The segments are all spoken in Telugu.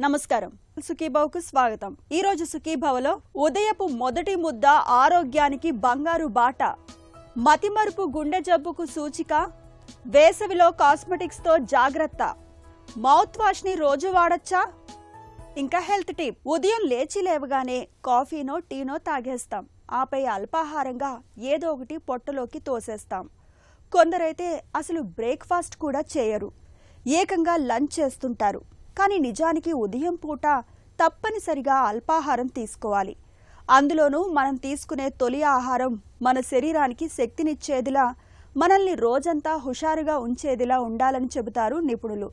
నమస్కారం. సుఖీభావకు స్వాగతం. ఈ రోజు సుఖీభావలో ఉదయపు మొదటి ముద్ద ఆరోగ్యానికి బంగారు బాట, మతిమరుపు గుండె జబ్బుకు సూచిక, వేసవిలో కాస్మెటిక్స్ తో జాగ్రత్త, మౌత్ వాష్ ని రోజు వాడచ్చా, ఇంకా హెల్త్ టిప్. ఉదయం లేచి లేవగానే కాఫీనో టీనో తాగేస్తాం, ఆపై అల్పాహారంగా ఏదో ఒకటి పొట్టలోకి తోసేస్తాం. కొందరైతే అసలు బ్రేక్ఫాస్ట్ కూడా చేయరు, ఏకంగా లంచ్ చేస్తుంటారు. కానీ నిజానికి ఉదయం పూట తప్పనిసరిగా అల్పాహారం తీసుకోవాలి. అందులోనూ మనం తీసుకునే తొలి ఆహారం మన శరీరానికి శక్తినిచ్చేదిలా, మనల్ని రోజంతా హుషారుగా ఉంచేదిలా ఉండాలని చెబుతారు నిపుణులు.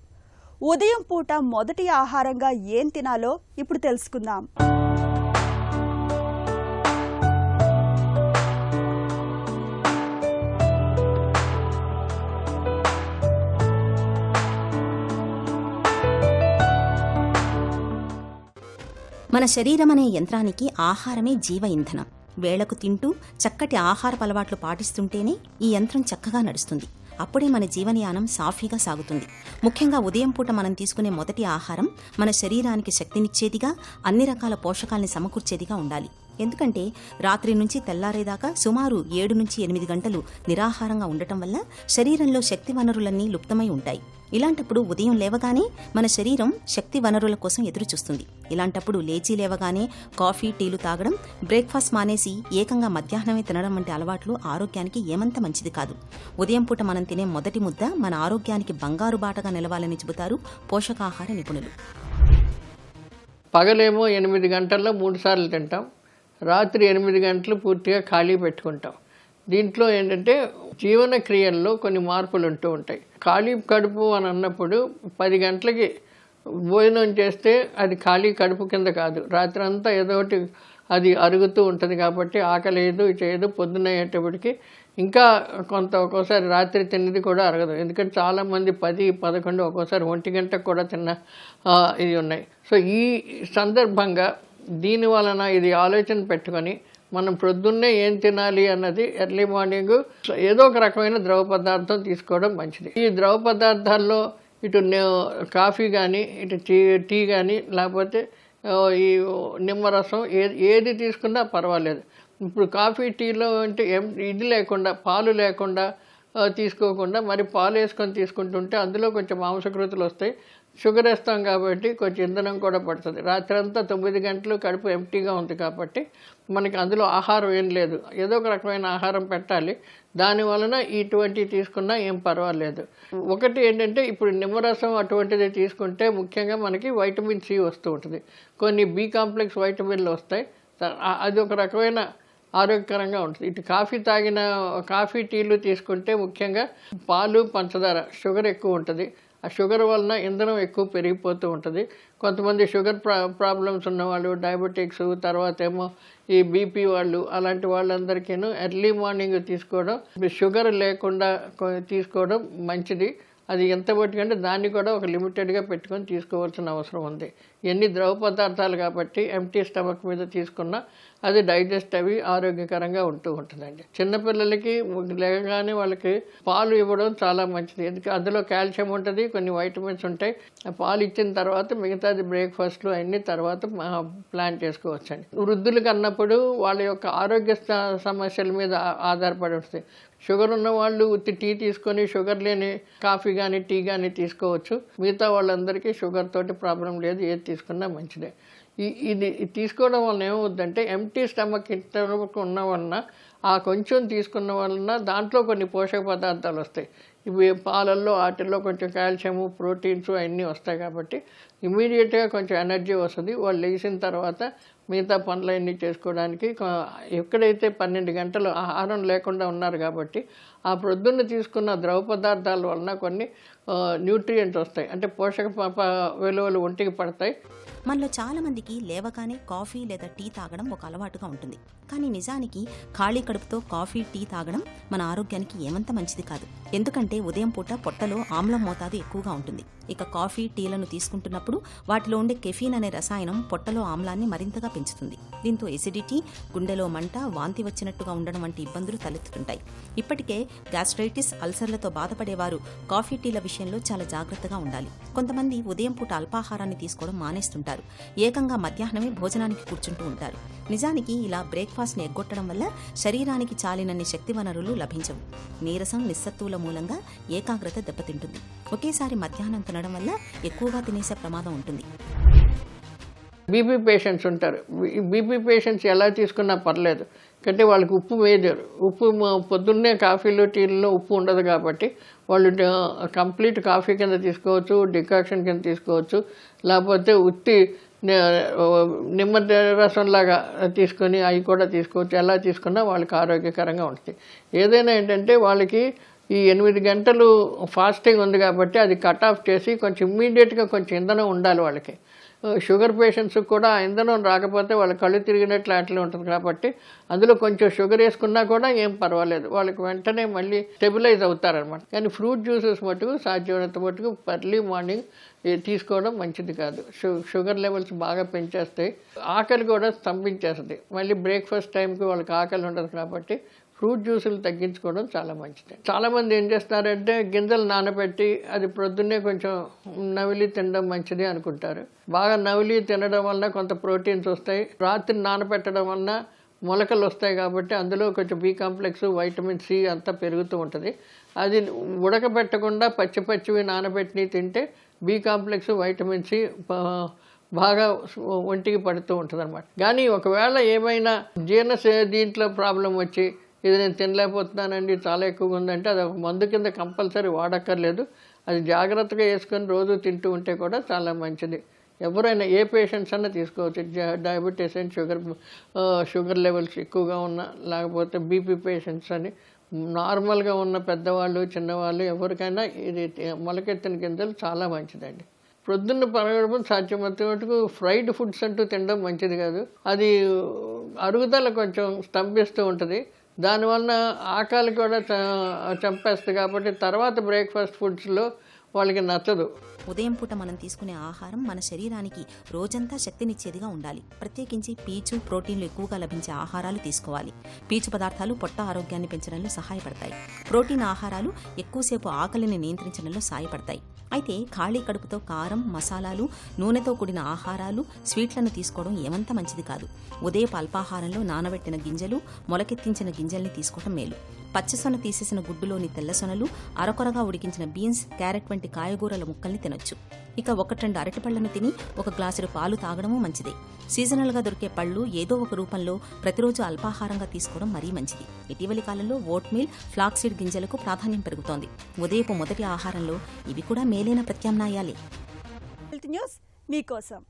ఉదయం పూట మొదటి ఆహారంగా ఏం తినాలో ఇప్పుడు తెలుసుకుందాం. మన శరీరం అనే యంత్రానికి ఆహారమే జీవ ఇంధనం. వేళకు తింటూ చక్కటి ఆహారపు అలవాట్లు పాటిస్తుంటేనే ఈ యంత్రం చక్కగా నడుస్తుంది. అప్పుడే మన జీవనయానం సాఫీగా సాగుతుంది. ముఖ్యంగా ఉదయం పూట మనం తీసుకునే మొదటి ఆహారం మన శరీరానికి శక్తినిచ్చేదిగా, అన్ని రకాల పోషకాల్ని సమకూర్చేదిగా ఉండాలి. ఎందుకంటే రాత్రి నుంచి తెల్లారేదాకా సుమారు 7 నుంచి 8 గంటలు నిరాహారంగా ఉండటం వల్ల శరీరంలో శక్తి వనరులన్నీ లుప్తమై ఉంటాయి. ఇలాంటప్పుడు ఉదయం లేవగానే మన శరీరం శక్తి వనరుల కోసం ఎదురు చూస్తుంది. ఇలాంటప్పుడు లేచి లేవగానే కాఫీ టీలు తాగడం, బ్రేక్ఫాస్ట్ మానేసి ఏకంగా మధ్యాహ్నమే తినడం వంటి అలవాట్లు ఆరోగ్యానికి ఏమంత మంచిది కాదు. ఉదయం పూట మనం తినే మొదటి ముద్ద మన ఆరోగ్యానికి బంగారు బాటగా నిలవాలని చెబుతారు పోషకాహార నిపుణులు. పగలేమో 8 గంటల్లో 3 సార్లు తింటాం, రాత్రి 8 గంటలు పూర్తిగా ఖాళీ పెట్టుకుంటాం. దీంట్లో ఏంటంటే జీవన క్రియల్లో కొన్ని మార్పులు ఉంటూ ఉంటాయి. ఖాళీ కడుపు అని అన్నప్పుడు 10 గంటలకి భోజనం చేస్తే అది ఖాళీ కడుపు కింద కాదు, రాత్రి అంతా ఏదో ఒకటి అది అరుగుతూ ఉంటుంది. కాబట్టి ఆకలేదు చేయదు. పొద్దునయ్యేటప్పటికి ఇంకా కొంత ఒక్కోసారి రాత్రి తిన్నది కూడా అరగదు. ఎందుకంటే చాలామంది 10, 11 ఒక్కోసారి 1 గంటకు కూడా తిన్న ఇది ఉన్నాయి. సో ఈ సందర్భంగా దీని వలన ఇది ఆలోచన పెట్టుకొని మనం ప్రొద్దున్నే ఏం తినాలి అన్నది ఎర్లీ మార్నింగ్ ఏదో ఒక రకమైన ద్రవ పదార్థం తీసుకోవడం మంచిది. ఈ ద్రవ పదార్థాల్లో ఇటు కాఫీ కానీ, ఇటు టీ కానీ, లేకపోతే ఈ నిమ్మరసం ఏది తీసుకున్నా పర్వాలేదు. ఇప్పుడు కాఫీ టీలో అంటే ఇది లేకుండా, పాలు లేకుండా తీసుకోకుండా మరి పాలు వేసుకొని తీసుకుంటుంటే అందులో కొంచెం మాంసకృతులు వస్తాయి. షుగర్ వేస్తాం కాబట్టి కొంచెం ఇంధనం కూడా పడుతుంది. రాత్రి అంతా 9 గంటలు కడుపు ఎంప్టీగా ఉంది కాబట్టి మనకి అందులో ఆహారం ఏం లేదు, ఏదో ఒక రకమైన ఆహారం పెట్టాలి. దానివలన ఇటువంటివి తీసుకున్నా ఏం పర్వాలేదు. ఒకటి ఏంటంటే ఇప్పుడు నిమ్మరసం అటువంటిది తీసుకుంటే ముఖ్యంగా మనకి వైటమిన్ సి వస్తూ ఉంటుంది, కొన్ని బి కాంప్లెక్స్ వైటమిన్లు వస్తాయి. అది ఒక రకమైన ఆరోగ్యకరంగా ఉంటుంది. ఇటు కాఫీ టీలు తీసుకుంటే ముఖ్యంగా పాలు, పంచదార, షుగర్ ఎక్కువ ఉంటుంది. ఆ షుగర్ వలన ఇంధనం ఎక్కువ పెరిగిపోతూ ఉంటుంది. కొంతమంది షుగర్ ప్రాబ్లమ్స్ ఉన్నవాళ్ళు, డయాబెటిక్స్, తర్వాత ఏమో ఈ బీపీ వాళ్ళు, అలాంటి వాళ్ళందరికీ ఎర్లీ మార్నింగ్ తీసుకోవడం, షుగర్ లేకుండా తీసుకోవడం మంచిది. అది ఎంత బట్టికంటే దాన్ని కూడా ఒక లిమిటెడ్గా పెట్టుకొని తీసుకోవాల్సిన అవసరం ఉంది. ఇవన్నీ ద్రవ పదార్థాలు కాబట్టి ఎంప్టీ స్టమక్ మీద తీసుకున్నా అది డైజెస్ట్ అవి ఆరోగ్యకరంగా ఉంటూ ఉంటుందండి. చిన్నపిల్లలకి లేగానే వాళ్ళకి పాలు ఇవ్వడం చాలా మంచిది. ఎందుకంటే అందులో కాల్షియం ఉంటుంది, కొన్ని వైటమిన్స్ ఉంటాయి. ఆ పాలు ఇచ్చిన తర్వాత మిగతాది బ్రేక్ఫాస్ట్లు అన్నీ తర్వాత ప్లాన్ చేసుకోవచ్చండి. వృద్ధులకు అన్నప్పుడు వాళ్ళ యొక్క ఆరోగ్య సమస్యల మీద ఆధారపడి ఉంటుంది. షుగర్ ఉన్న వాళ్ళు టీ తీసుకొని షుగర్ లేని కాఫీ కానీ టీ కానీ తీసుకోవచ్చు. మిగతా వాళ్ళందరికీ షుగర్ తోటి ప్రాబ్లం లేదు, ఏది తీసుకున్నా మంచిదే. ఇది తీసుకోవడం వలన ఏమవుద్దంటే ఎంప్టీ స్టమక్ ఇంతవరకు ఉన్న వలన ఆ కొంచెం తీసుకున్న వలన దాంట్లో కొన్ని పోషక పదార్థాలు వస్తాయి. ఇవి పాలల్లో వాటిల్లో కొంచెం కాల్షియము, ప్రోటీన్స్ అన్నీ వస్తాయి కాబట్టి ఇమీడియట్గా కొంచెం ఎనర్జీ వస్తుంది. వాళ్ళు లేచిన తర్వాత మిగతా పనులన్నీ చేసుకోవడానికి. ఎక్కడైతే 12 గంటలు ఆహారం లేకుండా ఉన్నారు కాబట్టి ఆ ప్రొద్దున్న తీసుకున్న ద్రవ పదార్థాల వలన కొన్ని న్యూట్రియంట్స్ వస్తాయి, అంటే పోషక విలువలు ఒంటికి పడతాయి. మనలో చాలా మందికి లేవగానే కాఫీ లేదా టీ తాగడం ఒక అలవాటుగా ఉంటుంది. కానీ నిజానికి ఖాళీ కడుపుతో కాఫీ టీ తాగడం మన ఆరోగ్యానికి ఏమంత మంచిది కాదు. ఎందుకంటే ఉదయం పూట పొట్టలో ఆమ్లం మోతాదు ఎక్కువగా ఉంటుంది. ఇక కాఫీ టీలను తీసుకుంటున్నప్పుడు వాటిలో ఉండే కెఫీన్ అనే రసాయనం పొట్టలో ఆమ్లాన్ని మరింతగా పెంచుతుంది. దీంతో ఎసిడిటీ, గుండెలో మంట, వాంతి వచ్చినట్టుగా ఉండడం వంటి ఇబ్బందులు తలెత్తుతుంటాయి. ఇప్పటికే గ్యాస్ట్రైటిస్, అల్సర్లతో బాధపడేవారు కాఫీ టీల విషయంలో చాలా జాగ్రత్తగా ఉండాలి. కొంతమంది ఉదయం పూట అల్పాహారాన్ని తీసుకోవడం మానేస్తుంటారు. ఏకంగా మధ్యాహ్నమే భోజనానికి కూర్చుంటూ ఉంటారు. నిజానికి ఇలా బ్రేక్ఫాస్ట్ని ఎగ్గొట్టడం వల్ల శరీరానికి చాలినన్ని శక్తి వనరులు లభించవు. నీరసం, నిస్సత్తువుల మూలంగా ఏకాగ్రత దెబ్బతింటుంది. ఒకేసారి మధ్యాహ్నం తినడం వల్ల ఎక్కువగా తినేసే ప్రమాదం ఉంటుంది. బీపీ పేషెంట్స్ ఉంటారు. బీపీ పేషెంట్స్ ఎలా తీసుకున్నా పర్లేదు, అంటే వాళ్ళకి ఉప్పు మేజర్. ఉప్పు పొద్దున్నే కాఫీలు టీల్లో ఉప్పు ఉండదు కాబట్టి వాళ్ళు కంప్లీట్ కాఫీ కింద తీసుకోవచ్చు, డికాక్షన్ కింద తీసుకోవచ్చు, లేకపోతే ఉత్తి నిమ్మ రసంలాగా తీసుకొని అవి కూడా తీసుకోవచ్చు. ఎలా తీసుకున్నా వాళ్ళకి ఆరోగ్యకరంగా ఉంటుంది. ఏదైనా ఏంటంటే వాళ్ళకి ఈ 8 గంటలు ఫాస్టింగ్ ఉంది కాబట్టి అది కట్ ఆఫ్ చేసి కొంచెం ఇమ్మీడియట్గా కొంచెం ఇంధనం ఉండాలి వాళ్ళకి. షుగర్ పేషెంట్స్కి కూడా ఆ ఇంధనం రాకపోతే వాళ్ళ కళ్ళు తిరిగినట్లు అట్లా ఉంటుంది కాబట్టి అందులో కొంచెం షుగర్ వేసుకున్నా కూడా ఏం పర్వాలేదు, వాళ్ళకి వెంటనే మళ్ళీ స్టెబిలైజ్ అవుతారనమాట. కానీ ఫ్రూట్ జ్యూసెస్ మటుకు సాధ్యమైనంత మటుకు ఎర్లీ మార్నింగ్ తీసుకోవడం మంచిది కాదు. షుగర్ లెవెల్స్ బాగా పెంచేస్తాయి, ఆకలి కూడా స్తంభించేస్తుంది. మళ్ళీ బ్రేక్ఫాస్ట్ టైంకి వాళ్ళకి ఆకలి ఉండదు కాబట్టి ఫ్రూట్ జ్యూసులు తగ్గించుకోవడం చాలా మంచిది. చాలామంది ఏం చేస్తారంటే గింజలు నానబెట్టి అది ప్రొద్దున్నే కొంచెం నవిలి తినడం మంచిది అనుకుంటారు. బాగా నవిలి తినడం వలన కొంత ప్రోటీన్స్ వస్తాయి. రాత్రి నానబెట్టడం వలన మొలకలు వస్తాయి కాబట్టి అందులో కొంచెం బి కాంప్లెక్స్, వైటమిన్ సి అంతా పెరుగుతూ ఉంటుంది. అది ఉడకబెట్టకుండా పచ్చివి నానబెట్టి తింటే బి కాంప్లెక్స్, వైటమిన్ సి బాగా ఒంటికి పడుతూ ఉంటుంది అనమాట. కానీ ఒకవేళ ఏమైనా దీంట్లో ప్రాబ్లం వచ్చి ఇది నేను తినలేకపోతున్నానండి, చాలా ఎక్కువగా ఉందంటే అది ఒక మందు కింద కంపల్సరీ వాడక్కర్లేదు. అది జాగ్రత్తగా వేసుకొని రోజు తింటూ ఉంటే కూడా చాలా మంచిది. ఎవరైనా ఏ పేషెంట్స్ అన్నా తీసుకోవచ్చు. డయాబెటీస్ అండ్ షుగర్ లెవెల్స్ ఎక్కువగా ఉన్న, లేకపోతే బీపీ పేషెంట్స్ అని, నార్మల్గా ఉన్న పెద్దవాళ్ళు, చిన్నవాళ్ళు ఎవరికైనా ఇది మొలకెత్తిన గింజలు చాలా మంచిదండి. ప్రొద్దున్న పరగడం సాధ్యమైనంత మటుకు ఫ్రైడ్ ఫుడ్స్ అంటూ తినడం మంచిది కాదు. అది అరుగుదల కొంచెం స్తంభిస్తూ ఉంటుంది, దానివల్ల ఆకలి కూడా చంపేస్తుంది కాబట్టి తర్వాత బ్రేక్ఫాస్ట్ ఫుడ్స్లో వాళ్ళకి నచ్చదు. ఉదయం పూట మనం తీసుకునే ఆహారం మన శరీరానికి రోజంతా శక్తినిచ్చేదిగా ఉండాలి. ప్రత్యేకించి పీచు, ప్రోటీన్లు ఎక్కువగా లభించే ఆహారాలు తీసుకోవాలి. పీచు పదార్థాలు పొట్ట ఆరోగ్యాన్ని పెంచడంలో సహాయపడతాయి. ప్రోటీన్ ఆహారాలు ఎక్కువసేపు ఆకలిని నియంత్రించడంలో సహాయపడతాయి. అయితే ఖాళీ కడుపుతో కారం, మసాలాలు, నూనెతో కూడిన ఆహారాలు, స్వీట్లను తీసుకోవడం ఏమంత మంచిది కాదు. ఉదయపు అల్పాహారంలో నానబెట్టిన గింజలు, మొలకెత్తించిన గింజల్ని తీసుకోవడం మేలు. పచ్చిసొన తీసేసిన గుడ్డులోని తెల్లసొనలు, అరకొరగా ఉడికించిన బీన్స్, క్యారెట్ వంటి కాయగూరల ముక్కల్ని తినొచ్చు. ఇక 1-2 అరటిపళ్లను తిని 1 గ్లాసుడు పాలు తాగడము మంచిదే. సీజనల్గా దొరికే పళ్ళు ఏదో ఒక రూపంలో ప్రతిరోజు అల్పాహారంగా తీసుకోవడం మరీ మంచిది. ఇటీవలి కాలంలో ఓట్మీల్, ఫ్లాక్సీడ్ గింజలకు ప్రాధాన్యం పెరుగుతోంది. ఉదయపు మొదటి ఆహారంలో ఇవి కూడా మేలైన ప్రత్యామ్నాయాలే. హెల్త్ న్యూస్ మీకోసం.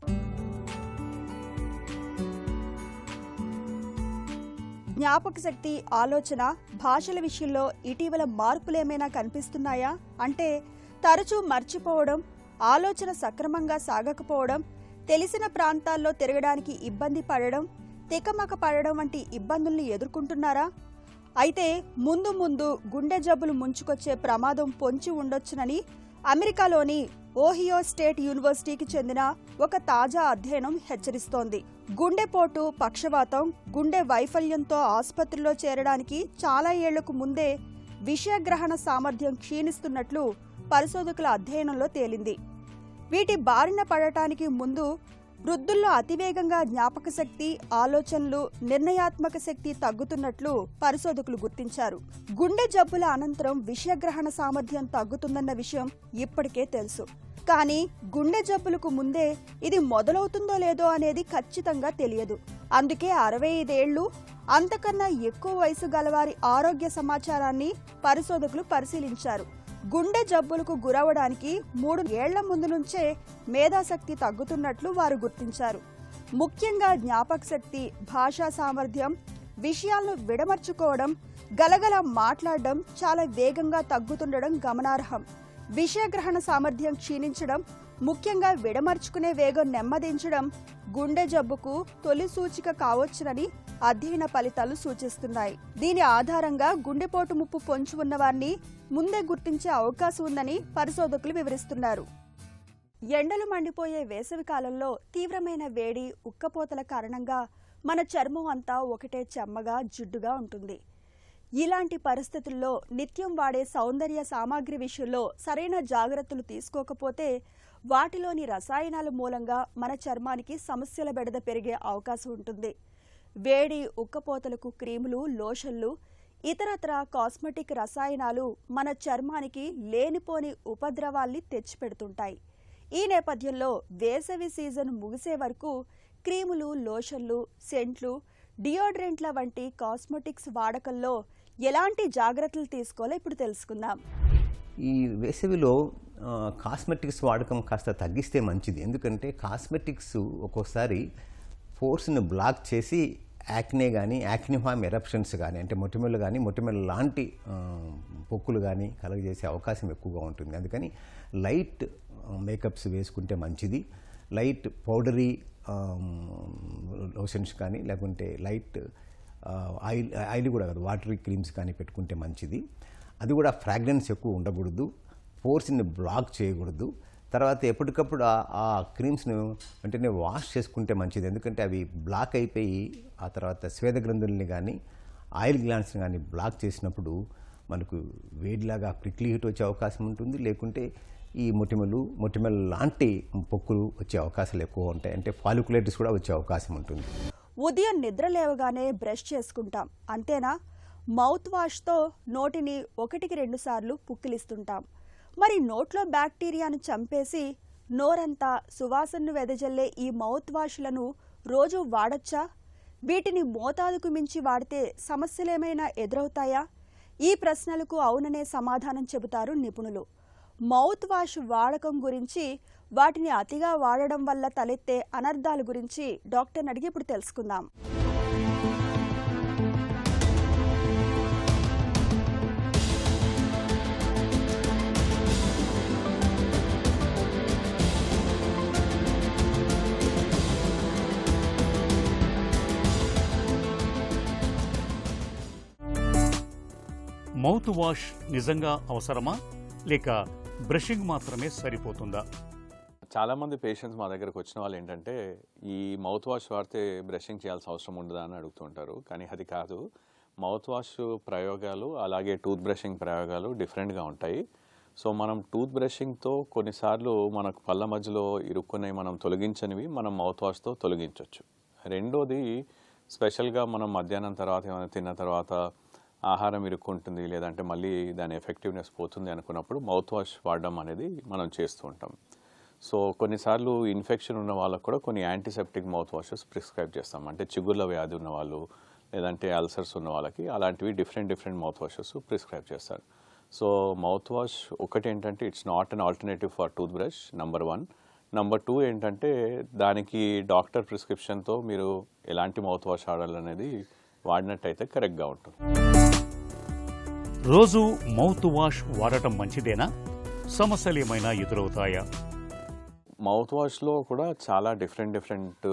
జ్ఞాపక శక్తి, ఆలోచన, భాషల విషయంలో ఇటీవల మార్పులేమైనా కనిపిస్తున్నాయా? అంటే తరచూ మర్చిపోవడం, ఆలోచన సక్రమంగా సాగకపోవడం, తెలిసిన ప్రాంతాల్లో తిరగడానికి ఇబ్బంది పడడం, తికమక పడడం వంటి ఇబ్బందుల్ని ఎదుర్కొంటున్నారా? అయితే ముందు ముందు గుండె జబ్బులు ముంచుకొచ్చే ప్రమాదం పొంచి ఉండొచ్చునని అమెరికాలోని ఓహియో స్టేట్ యూనివర్సిటీకి చెందిన ఒక తాజా అధ్యయనం హెచ్చరిస్తోంది. గుండెపోటు, పక్షవాతం, గుండె వైఫల్యంతో ఆసుపత్రిలో చేరడానికి చాలా ఏళ్లకు ముందే విషయగ్రహణ సామర్థ్యం క్షీణిస్తున్నట్లు పరిశోధకుల అధ్యయనంలో తేలింది. వీటి బారిన పడటానికి ముందు వృద్ధుల్లో అతివేగంగా జ్ఞాపక శక్తి, ఆలోచనలు, నిర్ణయాత్మక శక్తి తగ్గుతున్నట్లు పరిశోధకులు గుర్తించారు. గుండె జబ్బుల అనంతరం విషయగ్రహణ సామర్థ్యం తగ్గుతుందన్న విషయం ఇప్పటికే తెలుసు. కానీ గుండె జబ్బులకు ముందే ఇది మొదలవుతుందో లేదో అనేది ఖచ్చితంగా తెలియదు. అందుకే 65 ఏళ్లు అంతకన్నా ఎక్కువ వయసు గలవారి ఆరోగ్య సమాచారాన్ని పరిశోధకులు పరిశీలించారు. గుండె జబ్బులకు గురవడానికి 3 ఏళ్ల ముందు నుంచే మేధాశక్తి తగ్గుతున్నట్లు వారు గుర్తించారు. ముఖ్యంగా జ్ఞాపక శక్తి, భాషా సామర్థ్యం, విషయాలను విడమర్చుకోవడం, గలగల మాట్లాడడం చాలా వేగంగా తగ్గుతుండడం గమనార్హం. విషయగ్రహణ సామర్థ్యం క్షీణించడం ముఖ్యంగా విడమర్చుకునే వేగం నెమ్మదించడం గుండె జబ్బుకు తొలి సూచిక కావచ్చునని అధ్యయన ఫలితాలు సూచిస్తున్నాయి. దీని ఆధారంగా గుండెపోటు ముప్పు పొంచి ఉన్న వారిని ముందే గుర్తించే అవకాశం ఉందని పరిశోధకులు వివరిస్తున్నారు. ఎండలు మండిపోయే వేసవి కాలంలో తీవ్రమైన వేడి, ఉక్కపోతల కారణంగా మన చర్మం అంతా ఒకటే చెమ్మగా, జిడ్డుగా ఉంటుంది. ఇలాంటి పరిస్థితుల్లో నిత్యం వాడే సౌందర్య సామాగ్రి విషయంలో సరైన జాగ్రత్తలు తీసుకోకపోతే వాటిలోని రసాయనాల మూలంగా మన చర్మానికి సమస్యల బెడద పెరిగే అవకాశం ఉంటుంది. వేడి, ఉక్కపోతలకు క్రీములు, లోషన్లు, ఇతరత్ర కాస్మెటిక్ రసాయనాలు మన చర్మానికి లేనిపోని ఉపద్రవాల్ని తెచ్చిపెడుతుంటాయి. ఈ నేపథ్యంలో వేసవి సీజన్ ముగిసే వరకు క్రీములు, లోషన్లు, సెంట్లు, డియోడ్రెంట్ల వంటి కాస్మెటిక్స్ వాడకంలో ఎలాంటి జాగ్రత్తలు తీసుకోవాలో ఇప్పుడు తెలుసుకుందాం. ఈ వేసవిలో కాస్మెటిక్స్ వాడకం కాస్త తగ్గిస్తే మంచిది. ఎందుకంటే కాస్మెటిక్స్ ఒక్కోసారి పోర్స్ని బ్లాక్ చేసి యాక్నే కానీ, యాక్నిఫామ్ ఎరప్షన్స్ కానీ, అంటే మొటిమలు కానీ, మొటిమల లాంటి పొక్కులు కానీ కలుగజేసే అవకాశం ఎక్కువగా ఉంటుంది. అందుకని లైట్ మేకప్స్ వేసుకుంటే మంచిది. లైట్ పౌడరీ లోషన్స్ కానీ, లేకుంటే లైట్ ఆయిల్ కూడా కాదు, వాటరీ క్రీమ్స్ కానీ పెట్టుకుంటే మంచిది. అది కూడా ఫ్రాగ్రెన్స్ ఎక్కువ ఉండకూడదు, పోర్స్ని బ్లాక్ చేయకూడదు. తర్వాత ఎప్పటికప్పుడు ఆ క్రీమ్స్ను వెంటనే వాష్ చేసుకుంటే మంచిది. ఎందుకంటే అవి బ్లాక్ అయిపోయి ఆ తర్వాత స్వేద గ్రంథుల్ని కానీ, ఆయిల్ గ్లాండ్స్ని కానీ బ్లాక్ చేసినప్పుడు మనకు వేడిలాగా ప్రిక్లీ హీట్ వచ్చే అవకాశం ఉంటుంది. లేకుంటే ఈ మొటిమల లాంటి పొక్కులు వచ్చే అవకాశాలు ఎక్కువ ఉంటాయి. అంటే ఫాలిక్యులైటిస్ కూడా వచ్చే అవకాశం ఉంటుంది. ఉదయం నిద్ర లేవగానే బ్రష్ చేసుకుంటాం, అంతేనా? మౌత్ వాష్తో నోటిని 1-2 సార్లు పుక్కిలిస్తుంటాం. మరి నోట్లో బ్యాక్టీరియాను చంపేసి నోరంతా సువాసనను వెదజల్లే ఈ మౌత్ వాష్లను రోజు వాడచ్చా? వీటిని మోతాదుకు మించి వాడితే సమస్యలేమైనా ఎదురవుతాయా? ఈ ప్రశ్నలకు అవుననే సమాధానం చెబుతారు నిపుణులు. మౌత్ వాష్ వాడకం గురించి, వాటిని అతిగా వాడడం వల్ల తలెత్తే అనర్థాల గురించి డాక్టర్ని అడిగి ఇప్పుడు తెలుసుకుందాం. మౌత్ వాష్ నిజంగా అవసరమా, లేక బ్రషింగ్ మాత్రమే సరిపోతుందా? చాలామంది పేషెంట్స్ మా దగ్గరకు వచ్చిన వాళ్ళు ఏంటంటే ఈ మౌత్ వాష్ వాడితే బ్రషింగ్ చేయాల్సిన అవసరం ఉండదా అని అడుగుతుంటారు. కానీ అది కాదు. మౌత్ వాష్ ప్రయోగాలు అలాగే టూత్ బ్రషింగ్ ప్రయోగాలు డిఫరెంట్గా ఉంటాయి. సో మనం టూత్ బ్రషింగ్తో కొన్నిసార్లు మనకు పళ్ళ మధ్యలో ఇరుక్కునే మనం తొలగించనివి మనం మౌత్ వాష్తో తొలగించవచ్చు. రెండోది, స్పెషల్గా మనం మధ్యాహ్నం తర్వాత ఏమైనా తిన్న తర్వాత ఆహారం ఇరుక్కుంటుంది, లేదంటే మళ్ళీ దాని ఎఫెక్టివ్నెస్ పోతుంది అనుకున్నప్పుడు మౌత్ వాష్ వాడడం అనేది మనం చేస్తూ ఉంటాం. సో కొన్నిసార్లు ఇన్ఫెక్షన్ ఉన్న వాళ్ళకు కూడా కొన్ని యాంటీసెప్టిక్ మౌత్ వాషెస్ ప్రిస్క్రైబ్ చేస్తాం. అంటే చిగుర్ల వ్యాధి ఉన్న వాళ్ళు, లేదంటే అల్సర్స్ ఉన్న వాళ్ళకి అలాంటివి డిఫరెంట్ మౌత్ వాషెస్ ప్రిస్క్రైబ్ చేస్తారు. సో మౌత్ వాష్ ఒకటి ఏంటంటే it's not an alternative for tooth brush, number 1. Number 2 ఏంటంటే దానికి డాక్టర్ ప్రిస్క్రిప్షన్తో మీరు ఎలాంటి మౌత్ వాష్ వాడాలనేది వాడినట్టయితే కరెక్ట్గా ఉంటుంది. రోజు మౌత్ వాష్ వాడటం మంచిదేనా? సమస్యలు ఏమైనా ఎదురవుతాయా? మౌత్ వాష్లో కూడా చాలా డిఫరెంట్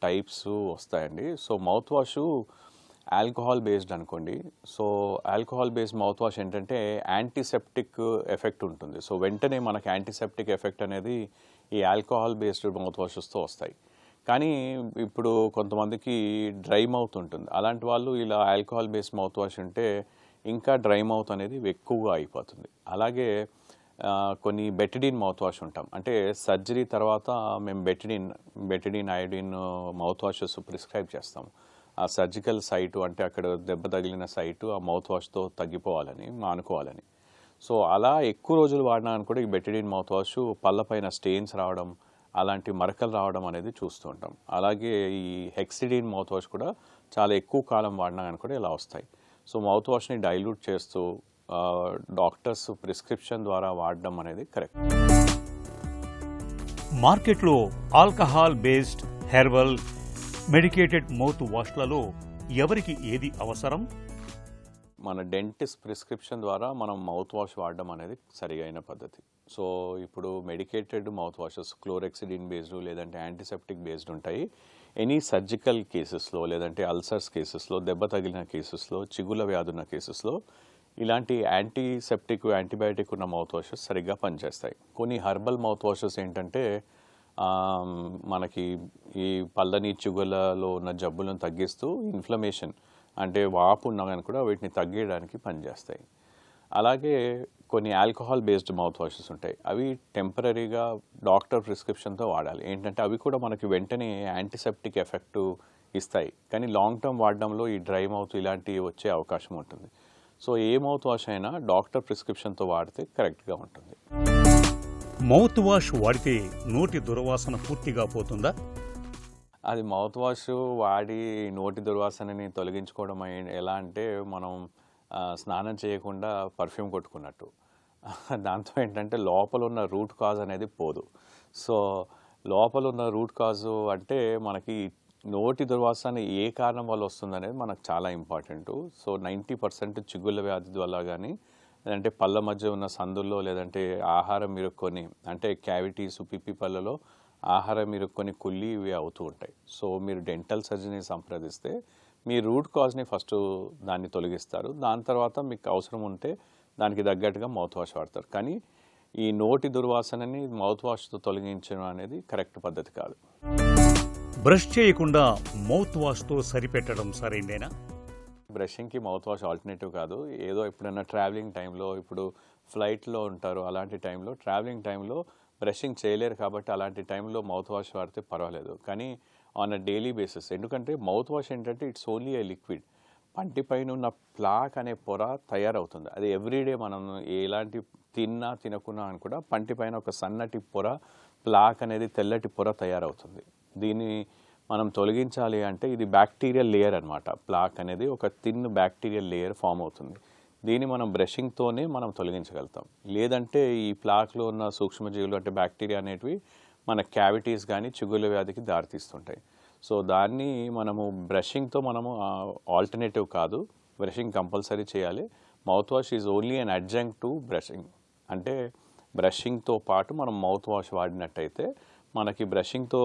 టైప్స్ వస్తాయండి. So mouth wash alcohol based అనుకోండి. So alcohol based mouth wash ఏంటంటే యాంటీసెప్టిక్ ఎఫెక్ట్ ఉంటుంది. సో వెంటనే మనకి యాంటీసెప్టిక్ ఎఫెక్ట్ అనేది ఈ ఆల్కహాల్ బేస్డ్ మౌత్ వాషెస్తో వస్తాయి. కానీ ఇప్పుడు కొంతమందికి డ్రై మౌత్ ఉంటుంది. అలాంటి వాళ్ళు ఇలా ఆల్కహాల్ బేస్డ్ మౌత్ వాష్ ఉంటే ఇంకా డ్రై మౌత్ అనేది ఎక్కువగా అయిపోతుంది. అలాగే కొన్ని బెటడీన్ మౌత్ వాష్ ఉంటాం. అంటే సర్జరీ తర్వాత మేము బెటడీన్ అయోడిన్ మౌత్ వాషెస్ ప్రిస్క్రైబ్ చేస్తాము. ఆ సర్జికల్ సైటు, అంటే అక్కడ దెబ్బ తగిలిన సైటు ఆ మౌత్ వాష్తో తగ్గిపోవాలని, మానుకోవాలని. సో అలా ఎక్కువ రోజులు వాడినాను కూడా ఈ బెటడీన్ మౌత్ వాష్ పళ్ళపైన స్టెయిన్స్ రావడం, అలాంటి మరకలు రావడం అనేది చూస్తూ ఉంటాం. అలాగే ఈ హెక్సిడిన్ మౌత్ వాష్ కూడా చాలా ఎక్కువ కాలం వాడినా కానీ కూడా ఇలా వస్తాయి. సో మౌత్ వాష్ని డైల్యూట్ చేస్తూ డాక్టర్స్ ప్రిస్క్రిప్షన్ ద్వారా వాడడం అనేది కరెక్ట్. మార్కెట్లో alcohol based herbal medicated mouth వాష్లలో ఎవరికి ఏది అవసరం? మన డెంటిస్ట్ ప్రిస్క్రిప్షన్ ద్వారా మనం మౌత్ వాష్ వాడడం అనేది సరియైన పద్ధతి. సో ఇప్పుడు మెడికేటెడ్ మౌత్ వాషెస్ క్లోరెక్సిడిన్ బేస్డ్ లేదంటే యాంటీసెప్టిక్ బేస్డ్ ఉంటాయి. ఎనీ సర్జికల్ కేసెస్లో లేదంటే అల్సర్స్ కేసెస్లో, దెబ్బ తగిలిన కేసెస్లో, చిగుల వ్యాధున్న కేసెస్లో ఇలాంటి యాంటీసెప్టిక్ యాంటీబయాటిక్ ఉన్న మౌత్ వాషెస్ సరిగ్గా పనిచేస్తాయి. కొన్ని హర్బల్ మౌత్ వాషెస్ ఏంటంటే మనకి ఈ పళ్ళని చిగులలో ఉన్న జబ్బులను తగ్గిస్తూ ఇన్ఫ్లమేషన్ అంటే వాపు ఉన్నా కానీ కూడా వీటిని తగ్గించడానికి పనిచేస్తాయి. అలాగే కొన్ని ఆల్కహాల్ బేస్డ్ మౌత్ వాషెస్ ఉంటాయి. అవి టెంపరీగా డాక్టర్ ప్రిస్క్రిప్షన్తో వాడాలి. ఏంటంటే అవి కూడా మనకి వెంటనే యాంటీసెప్టిక్ ఎఫెక్ట్ ఇస్తాయి, కానీ లాంగ్ టర్మ్ వాడడంలో ఈ డ్రై మౌత్ ఇలాంటివి వచ్చే అవకాశం ఉంటుంది. సో ఏ మౌత్ వాష్ అయినా డాక్టర్ ప్రిస్క్రిప్షన్తో వాడితే కరెక్ట్గా ఉంటుంది. మౌత్ వాష్ వాడితే నోటి దుర్వాసన పూర్తిగా పోతుందా? అది మౌత్ వాష్ వాడి నోటి దుర్వాసనని తొలగించుకోవడం ఎలా అంటే మనం స్నానం చేయకుండా పర్ఫ్యూమ్ కొట్టుకున్నట్టు. దాంతో ఏంటంటే లోపల ఉన్న రూట్ కాజ్ అనేది పోదు. సో లోపల ఉన్న రూట్ కాజు అంటే మనకి నోటి దుర్వాసన ఏ కారణం వల్ల వస్తుంది అనేది మనకు చాలా ఇంపార్టెంట్. సో 90% చిగుళ్ళ వ్యాధి వల్ల కానీ, లేదంటే పళ్ళ మధ్య ఉన్న సందుల్లో, లేదంటే ఆహారం ఇరుక్కొని అంటే క్యావిటీస్ పిప్పి పళ్ళలో ఆహారం ఇరుక్కొని కుళ్ళి ఇవి అవుతూ ఉంటాయి. సో మీరు డెంటల్ సర్జరీని సంప్రదిస్తే మీ రూట్ కాజ్ని ఫస్ట్ దాన్ని తొలగిస్తారు. దాని తర్వాత మీకు అవసరం ఉంటే దానికి తగ్గట్టుగా మౌత్ వాష్ వాడతారు. కానీ ఈ నోటి దుర్వాసనని మౌత్ వాష్తో తొలగించడం అనేది కరెక్ట్ పద్ధతి కాదు. బ్రష్ చేయకుండా మౌత్ వాష్తో సరిపెట్టడం సరైందేనా? బ్రషింగ్కి మౌత్ వాష్ ఆల్టర్నేటివ్ కాదు. ఏదో ఎప్పుడైనా ట్రావెలింగ్ టైంలో, ఇప్పుడు ఫ్లైట్లో ఉంటారు, అలాంటి టైంలో ట్రావెలింగ్ టైంలో బ్రషింగ్ చేయలేరు కాబట్టి అలాంటి టైంలో మౌత్ వాష్ వాడితే పర్వాలేదు. కానీ ఆన్ అ డైలీ బేసిస్, ఎందుకంటే మౌత్ వాష్ ఏంటంటే ఇట్స్ ఓన్లీ ఏ లిక్విడ్. పంటి పైన ఉన్న ప్లాక్ అనే పొర తయారవుతుంది. అది ఎవ్రీడే మనం ఎలాంటి తిన్నా తినకున్నా అని కూడా పంటి పైన ఒక సన్నటి పొర, ప్లాక్ అనేది తెల్లటి పొర తయారవుతుంది. దీన్ని మనం తొలగించాలి అంటే ఇది బ్యాక్టీరియల్ లేయర్ అనమాట. ప్లాక్ అనేది ఒక థిన్ బ్యాక్టీరియల్ లేయర్ ఫామ్ అవుతుంది. దీన్ని మనం బ్రషింగ్తోనే మనం తొలగించగలుగుతాం. లేదంటే ఈ ప్లాక్లో ఉన్న సూక్ష్మజీవులు అంటే బ్యాక్టీరియా అనేటివి మన క్యావిటీస్ కానీ చిగుళ్ళ వ్యాధికి దారితీస్తుంటాయి. సో దాన్ని మనము బ్రషింగ్తో మనము ఆల్టర్నేటివ్ కాదు, బ్రషింగ్ కంపల్సరీ చేయాలి. Mouth wash is only an adjunct to brushing. అంటే బ్రషింగ్తో పాటు మనం మౌత్ వాష్ వాడినట్టయితే మనకి బ్రషింగ్తో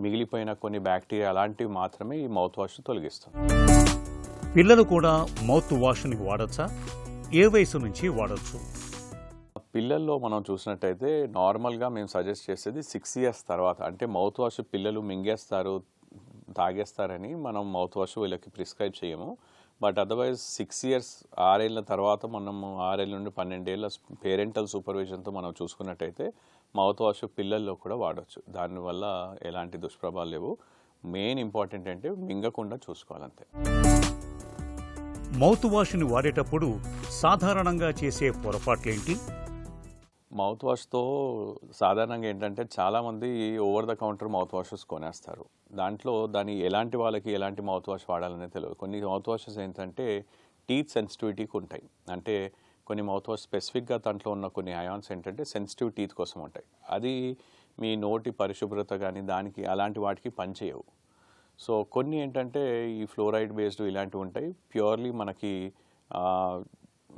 మిగిలిపోయిన కొన్ని బ్యాక్టీరియా అలాంటివి మాత్రమే ఈ మౌత్ వాష్ తొలగిస్తుంది. పిల్లలు కూడా మౌత్ వాష్ని వాడచ్చా? ఏ వయసు నుంచి వాడచ్చు? పిల్లల్లో మనం చూసినట్టయితే నార్మల్గా మేము సజెస్ట్ చేసేది 6 years తర్వాత. అంటే మౌత్ వాష్ పిల్లలు మింగేస్తారు, తాగేస్తారని మనం మౌత్ వాష్ వీళ్ళకి ప్రిస్క్రైబ్ చేయము. బట్ అదర్వైజ్ 6 years 6 ఏళ్ళ తర్వాత మనము 6 ఏళ్ళ నుండి 12 ఏళ్ళ పేరెంటల్ సూపర్విజన్తో మనం చూసుకున్నట్టయితే మౌత్ వాష్ పిల్లల్లో కూడా వాడచ్చు. దానివల్ల ఎలాంటి దుష్ప్రభావాలు లేవు. మెయిన్ ఇంపార్టెంట్ అంటే మింగకుండా చూసుకోవాలంతే. మౌత్ వాష్ని వాడేటప్పుడు సాధారణంగా చేసే పొరపాట్లేంటి? మౌత్ వాష్తో సాధారణంగా ఏంటంటే చాలామంది over the counter mouth washes కొనేస్తారు. దాంట్లో ఎలాంటి వాళ్ళకి ఎలాంటి మౌత్ వాష్ వాడాలనే తెలియదు. కొన్ని మౌత్ వాషెస్ ఏంటంటే టీత్ సెన్సిటివిటీకి ఉంటాయి. అంటే కొన్ని మౌత్ వాష్ స్పెసిఫిక్గా దాంట్లో ఉన్న కొన్ని అయాన్స్ ఏంటంటే సెన్సిటివ్ టీత్ కోసం ఉంటాయి. అది మీ నోటి పరిశుభ్రత కానీ దానికి అలాంటి వాటికి పనిచేయవు. సో కొన్ని ఏంటంటే ఈ ఫ్లోరైడ్ బేస్డ్ ఇలాంటివి ఉంటాయి. ప్యూర్లీ మనకి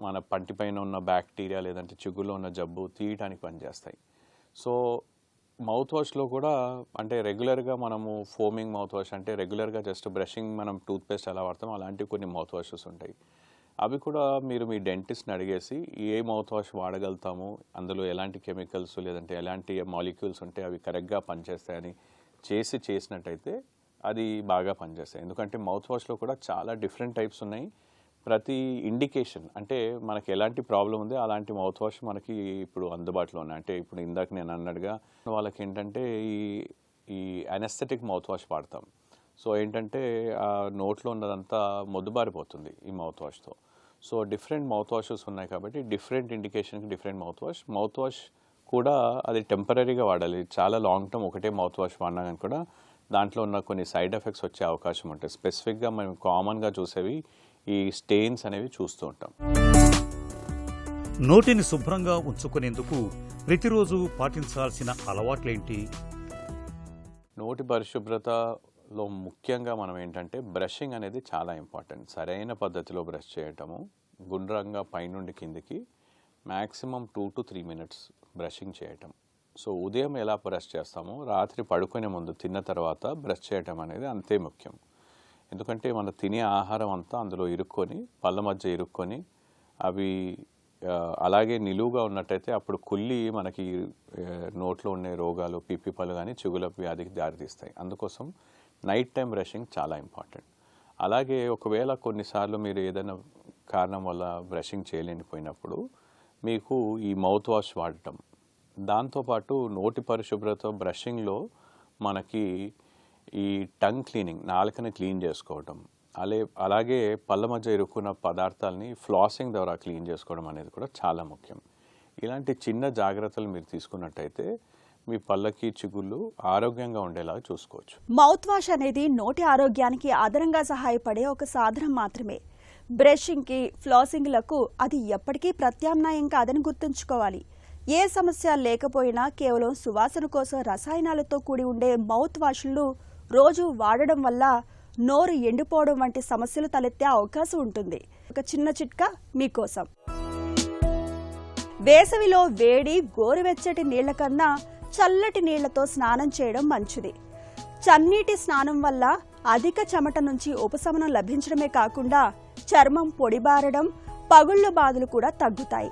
మన పంటి పైన ఉన్న బ్యాక్టీరియా లేదంటే చిగుల్లో ఉన్న జబ్బు తీయటానికి పనిచేస్తాయి. సో మౌత్ వాష్లో కూడా అంటే రెగ్యులర్గా మనము ఫోమింగ్ మౌత్ వాష్ అంటే రెగ్యులర్గా జస్ట్ బ్రషింగ్ మనం టూత్పేస్ట్ ఎలా వాడతాం అలాంటివి కొన్ని మౌత్ వాషెస్ ఉంటాయి. అవి కూడా మీరు మీ డెంటిస్ట్ని అడిగేసి ఏ మౌత్ వాష్ వాడగలుగుతాము, అందులో ఎలాంటి కెమికల్స్ లేదంటే ఎలాంటి మాలిక్యూల్స్ ఉంటే అవి కరెక్ట్గా పనిచేస్తాయని చేసినట్టయితే అది బాగా పనిచేస్తాయి. ఎందుకంటే మౌత్ వాష్లో కూడా చాలా డిఫరెంట్ టైప్స్ ఉన్నాయి. ప్రతి ఇండికేషన్ అంటే మనకి ఎలాంటి ప్రాబ్లం ఉంది అలాంటి మౌత్ వాష్ మనకి ఇప్పుడు అందుబాటులో ఉన్నాయి. అంటే ఇప్పుడు ఇందాక నేను అన్నట్టుగా వాళ్ళకి ఏంటంటే ఈ అనెస్థెటిక్ మౌత్ వాష్ వాడతాం. సో ఏంటంటే ఆ నోట్లో ఉన్నదంతా మొద్దుబారిపోతుంది ఈ మౌత్ వాష్తో. సో డిఫరెంట్ మౌత్ వాషెస్ ఉన్నాయి కాబట్టి డిఫరెంట్ ఇండికేషన్కి డిఫరెంట్ మౌత్ వాష్ కూడా అది టెంపరీగా వాడాలి. చాలా లాంగ్ టర్మ్ ఒకటే మౌత్ వాష్ వాడినా కానీ కూడా దాంట్లో ఉన్న కొన్ని సైడ్ ఎఫెక్ట్స్ వచ్చే అవకాశం ఉంటాయి. స్పెసిఫిక్గా మనం కామన్గా చూసేవి ఈ స్టెయిన్స్ అనేవి చూస్తూ ఉంటాం. నోటిని శుభ్రంగా ఉంచుకునేందుకు ప్రతిరోజు పాటించాల్సిన అలవాట్లేంటి? నోటి పరిశుభ్రతలో ముఖ్యంగా మనం ఏంటంటే బ్రషింగ్ అనేది చాలా ఇంపార్టెంట్. సరైన పద్ధతిలో బ్రష్ చేయటము, గుండ్రంగా పైనుండి కిందికి మ్యాక్సిమం 2 to 3 minutes బ్రషింగ్ చేయటం. సో ఉదయం ఎలా బ్రష్ చేస్తామో రాత్రి పడుకునే ముందు తిన్న తర్వాత బ్రష్ చేయటం అనేది అంతే ముఖ్యం. ఎందుకంటే మన తినే ఆహారం అంతా అందులో ఇరుక్కొని పళ్ళ మధ్య ఇరుక్కొని అవి అలాగే నిలువుగా ఉన్నట్టయితే అప్పుడు కుళ్ళి మనకి నోట్లో ఉండే రోగాలు పిప్పి పళ్ళు కానీ చిగుల వ్యాధికి దారితీస్తాయి. అందుకోసం నైట్ టైం బ్రషింగ్ చాలా ఇంపార్టెంట్. అలాగే ఒకవేళ కొన్నిసార్లు మీరు ఏదైనా కారణం వల్ల బ్రషింగ్ చేయలేనిపోయినప్పుడు మీకు ఈ మౌత్ వాష్ వాడటం, దాంతోపాటు నోటి పరిశుభ్రత బ్రషింగ్లో మనకి ఈ టంగ్ క్లీనింగ్, నాలుకని క్లీన్ చేసుకోవటం, అలాగే పళ్ళ మధ్య ఇరుక్కున్న పదార్థాలని ఫ్లాసింగ్ ద్వారా క్లీన్ చేసుకోవడం అనేది కూడా చాలా ముఖ్యం. ఇలాంటి చిన్న జాగ్రత్తలు మీరు తీసుకున్నట్టయితే మీ పళ్ళకి చిగుళ్ళు ఆరోగ్యంగా ఉండేలాగా చూసుకోవచ్చు. మౌత్ వాష్ అనేది నోటి ఆరోగ్యానికి అదనంగా సహాయపడే ఒక సాధనం మాత్రమే. బ్రషింగ్కి, ఫ్లాసింగ్లకు అది ఎప్పటికీ ప్రత్యామ్నాయం కాదని గుర్తుంచుకోవాలి. ఏ సమస్య లేకపోయినా కేవలం సువాసన కోసం రసాయనాలతో కూడి ఉండే మౌత్ వాష్లు రోజు వాడడం వల్ల నోరు ఎండిపోవడం వంటి సమస్యలు తలెత్తే అవకాశం ఉంటుంది. ఒక చిన్న చిట్కా మీకోసం. వేసవిలో వేడి గోరువెచ్చటి నీళ్ల కన్నా చల్లటి నీళ్లతో స్నానం చేయడం మంచిది. చన్నీటి స్నానం వల్ల అధిక చెమట నుంచి ఉపశమనం లభించడమే కాకుండా చర్మం పొడిబారడం, పగుళ్ల బాధలు కూడా తగ్గుతాయి.